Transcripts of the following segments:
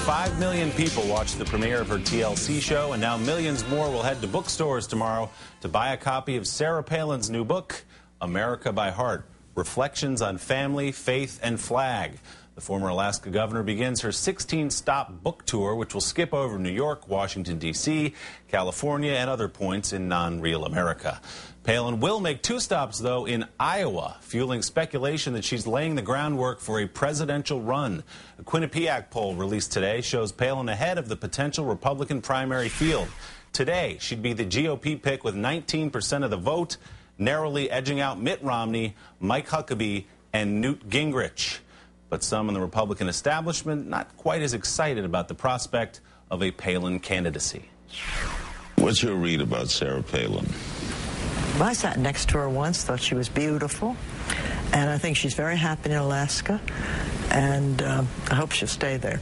5 million people watched the premiere of her TLC show, and now millions more will head to bookstores tomorrow to buy a copy of Sarah Palin's new book, America by Heart, Reflections on Family, Faith, and Flag. The former Alaska governor begins her 16-stop book tour, which will skip over New York, Washington, D.C., California, and other points in non-real America. Palin will make 2 stops, though, in Iowa, fueling speculation that she's laying the groundwork for a presidential run. A Quinnipiac poll released today shows Palin ahead of the potential Republican primary field. Today, she'd be the GOP pick with 19% of the vote, narrowly edging out Mitt Romney, Mike Huckabee, and Newt Gingrich. But some in the Republican establishment not quite as excited about the prospect of a Palin candidacy. What's your read about Sarah Palin? I sat next to her once, thought she was beautiful, and I think she's very happy in Alaska, and I hope she'll stay there.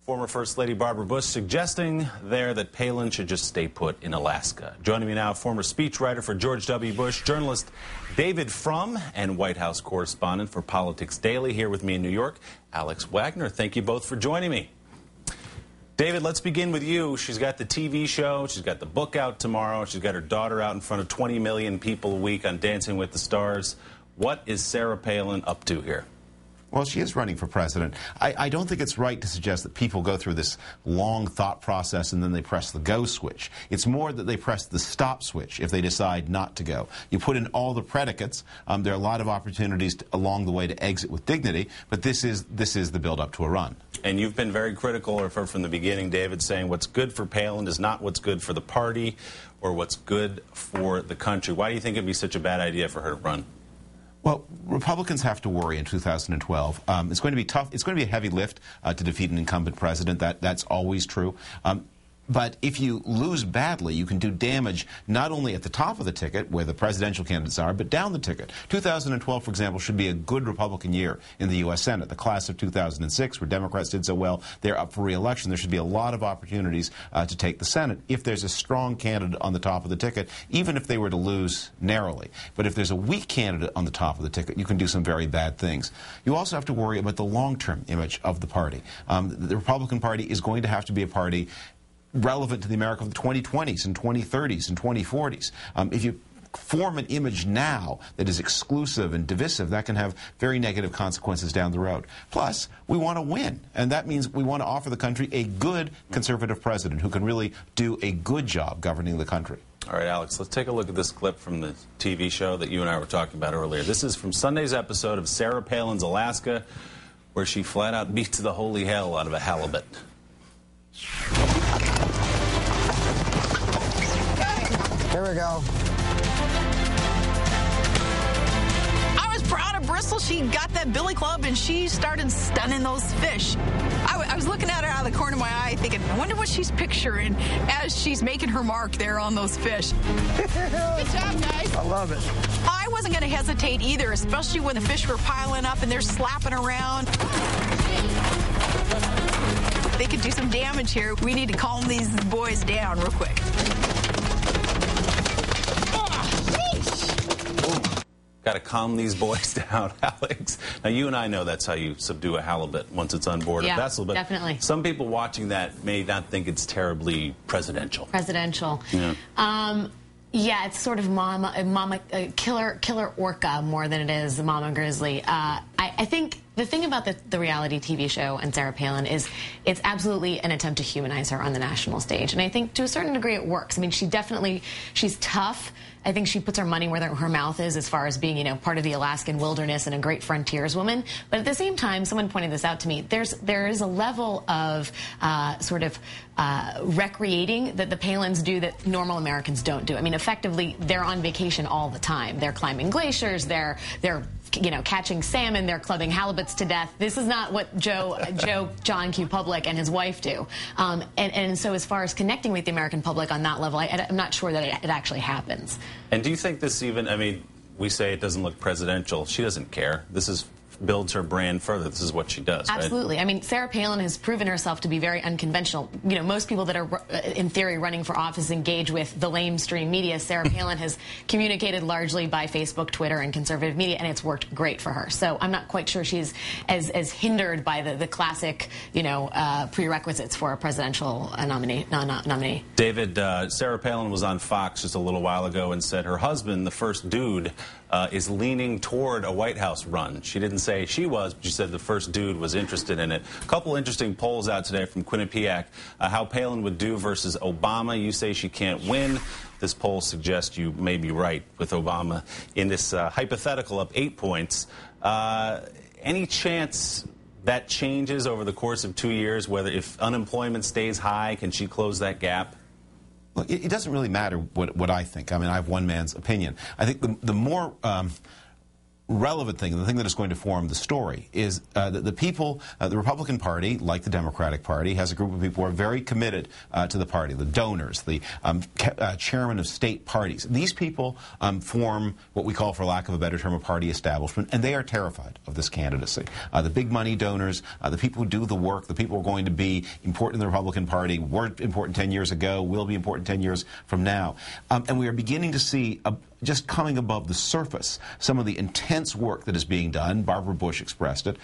Former First Lady Barbara Bush suggesting there that Palin should just stay put in Alaska. Joining me now, former speechwriter for George W. Bush, journalist David Frum, and White House correspondent for Politics Daily. Here with me in New York, Alex Wagner. Thank you both for joining me. David, let's begin with you. She's got the TV show. She's got the book out tomorrow. She's got her daughter out in front of 20 million people a week on Dancing with the Stars. What is Sarah Palin up to here? Well, she is running for president. I don't think it's right to suggest that people go through this long thought process and then they press the go switch. It's more that they press the stop switch if they decide not to go. You put in all the predicates. There are a lot of opportunities along the way to exit with dignity, but this is the build-up to a run. And you've been very critical of her from the beginning, David, saying what's good for Palin is not what's good for the party or what's good for the country. Why do you think it'd be such a bad idea for her to run? Well, Republicans have to worry in 2012. It's going to be tough. It's going to be a heavy lift to defeat an incumbent president. That's always true. But if you lose badly, you can do damage not only at the top of the ticket, where the presidential candidates are, but down the ticket. 2012, for example, should be a good Republican year in the U.S. Senate. The class of 2006, where Democrats did so well, they're up for re-election. There should be a lot of opportunities to take the Senate if there's a strong candidate on the top of the ticket, even if they were to lose narrowly. But if there's a weak candidate on the top of the ticket, you can do some very bad things. You also have to worry about the long-term image of the party. The Republican Party is going to have to be a party relevant to the America of the 2020s and 2030s and 2040s. If you form an image now that is exclusive and divisive, that can have very negative consequences down the road. Plus, we want to win, and that means we want to offer the country a good conservative president who can really do a good job governing the country. All right, Alex, let's take a look at this clip from the TV show that you and I were talking about earlier. This is from Sunday's episode of Sarah Palin's Alaska, where she flat out beats the holy hell out of a halibut. Here we go. I was proud of Bristol. She got that billy club and she started stunning those fish. I was looking at her out of the corner of my eye thinking, I wonder what she's picturing as she's making her mark there on those fish. Good job, guys. I love it. I wasn't going to hesitate either, especially when the fish were piling up and they're slapping around. They could do some damage here. We need to calm these boys down real quick. Got to calm these boys down, Alex. Now, you and I know that's how you subdue a halibut once it's on board a vessel. But definitely. Some people watching that may not think it's terribly presidential. Yeah. Yeah, it's sort of mama killer orca more than it is mama grizzly. I think the thing about the reality TV show and Sarah Palin is it's absolutely an attempt to humanize her on the national stage. And I think to a certain degree it works. I mean, she's tough. I think she puts her money where her mouth is as far as being, part of the Alaskan wilderness and a great frontierswoman. But at the same time, someone pointed this out to me, there is a level of recreating that the Palins do that normal Americans don't do. I mean, effectively, they're on vacation all the time. They're climbing glaciers. They're catching salmon. They're clubbing halibuts to death. This is not what John Q. Public and his wife do. And so as far as connecting with the American public on that level, I'm not sure that it actually happens. And do you think this even, we say it doesn't look presidential. She doesn't care. This is builds her brand further. This is what she does, right? Absolutely. I mean, Sarah Palin has proven herself to be very unconventional. You know, most people that are, in theory, running for office engage with the lamestream media. Sarah Palin has communicated largely by Facebook, Twitter, and conservative media, and it's worked great for her. So I'm not quite sure she's as hindered by the classic, you know, prerequisites for a presidential nominee. David, Sarah Palin was on Fox just a little while ago and said her husband, the first dude, is leaning toward a White House run. She didn't say she was, but she said the first dude was interested in it. A couple interesting polls out today from Quinnipiac. How Palin would do versus Obama. You say she can't win. This poll suggests you may be right with Obama in this hypothetical up 8 points. Any chance that changes over the course of 2 years, whether if unemployment stays high, can she close that gap? Look, it doesn't really matter what I think. I mean, I have one man's opinion. I think the more relevant thing, the thing that is going to form the story, is that the people, the Republican Party, like the Democratic Party, has a group of people who are very committed to the party, the donors, the chairman of state parties. These people form what we call, for lack of a better term, a party establishment, and they are terrified of this candidacy. The big money donors, the people who do the work, the people who are going to be important in the Republican Party, were important 10 years ago, will be important 10 years from now. And we are beginning to see just coming above the surface some of the intense work that is being done, Barbara Bush expressed it,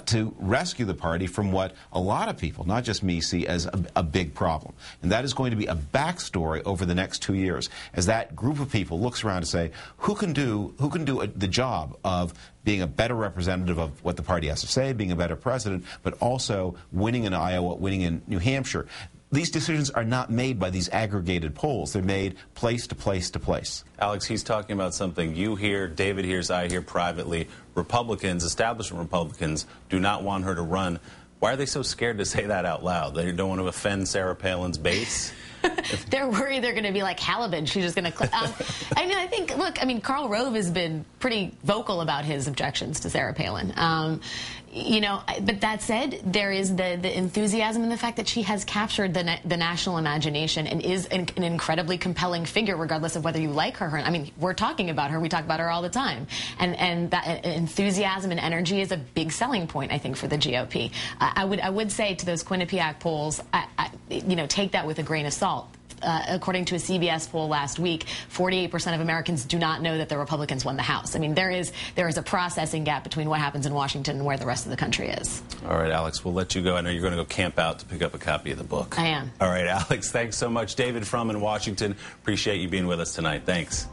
to rescue the party from what a lot of people, not just me, see as a big problem. And that is going to be a backstory over the next 2 years as that group of people looks around to say, who can do the job of being a better representative of what the party has to say, being a better president, but also winning in Iowa, winning in New Hampshire. These decisions are not made by these aggregated polls. They're made place to place to place. Alex, he's talking about something you hear, David hears, I hear privately. Republicans, establishment Republicans, do not want her to run. Why are they so scared to say that out loud? They don't want to offend Sarah Palin's base? They're worried they're going to be like Halibin. She's just going to I mean, I think, look, I mean, Karl Rove has been pretty vocal about his objections to Sarah Palin. You know, but that said, there is the enthusiasm and the fact that she has captured the national imagination and is an incredibly compelling figure, regardless of whether you like her. I mean, we're talking about her. We talk about her all the time. And that enthusiasm and energy is a big selling point, I think, for the GOP. I would say to those Quinnipiac polls, you know, take that with a grain of salt. According to a CBS poll last week, 48% of Americans do not know that the Republicans won the House. I mean, there is a processing gap between what happens in Washington and where the rest of the country is. All right, Alex, we'll let you go. I know you're going to go camp out to pick up a copy of the book. I am. All right, Alex, thanks so much. David from in Washington, appreciate you being with us tonight. Thanks.